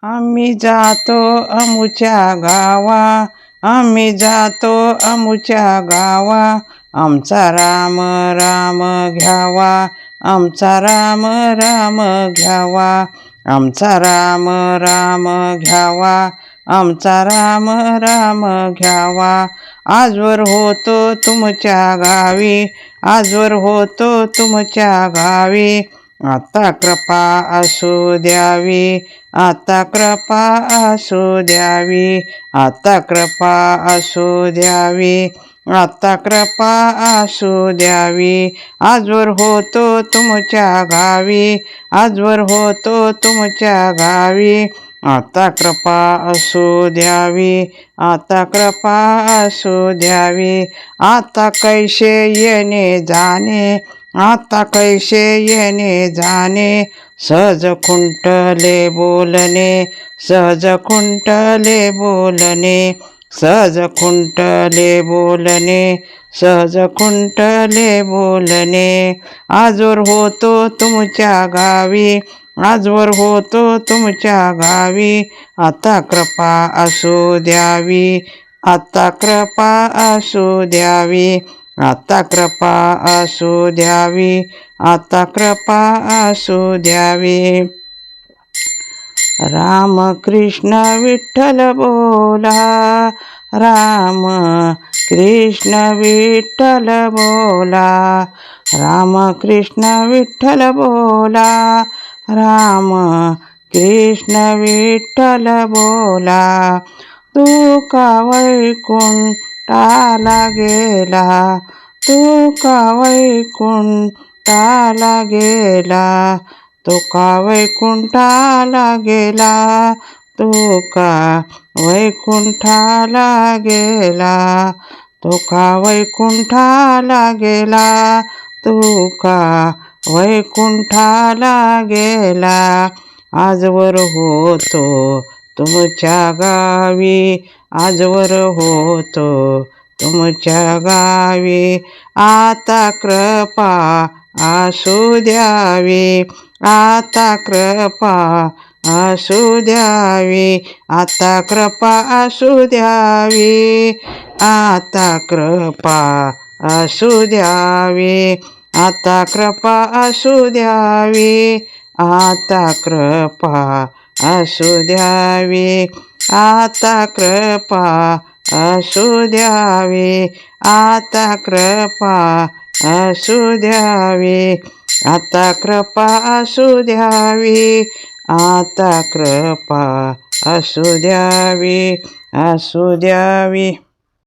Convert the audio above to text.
आम्ही जातो अमुच्या गावा, आम्ही जातो अमुच्या गावा, आमचा राम राम घ्यावा, आमचा राम राम घ्यावा, आमचा राम राम घ्यावा, आमचा राम राम घ्यावा. आजवर होतो तुमच्या गावी, आजवर होतो तुमच्या गावी, आता कृपा असू द्यावी, आता कृपा असू द्यावी, आता कृपा असू द्यावी, आता कृपा असू द्यावी. आजवर होतो तुमच्या गावी, आजवर होतो तुमच्या गावी, आता कृपा असू द्यावी, आता कृपा असू द्यावी. आता कैसे येणे जाणे, आता कैसे येणे जाणे, सहज खुंटले बोलणे, सहज खुंटले बोलणे, सहज खुंटले बोलणे, सहज खुंटले बोलणे. आजवर होतो तुमच्या गावी, आजवर होतो तुमच्या गावी, आता कृपा असू द्यावी, आता कृपा असू द्यावी, आता कृपा असू द्यावी, आता कृपा असू द्यावी. राम कृष्ण विठ्ठल बोला, राम कृष्ण विठ्ठल बोला, राम कृष्ण विठ्ठल बोला, राम कृष्ण विठ्ठल बोला. तुका वैकुंठाला गेला, तुका वैकुंठाला गेला, तुका वैकुंठाला गेला, तुका वैकुंठाला गेला, तुका वैकुंठाला गेला, तुका वैकुंठाला गेला. आजवर होतो तुमच्या गावी, आजवर होतो तुमच्या गावी, आता कृपा असू द्यावी, आता कृपा असू द्यावी, आता कृपा असू द्यावी, आता कृपा असू द्यावी, आता कृपा असू द्यावी, आता कृपा असू द्यावी, आता कृपा असू द्यावी, आता कृपा असू द्यावी, आता कृपा असू द्यावी, आता कृपा असू द्यावी, असू द्यावी.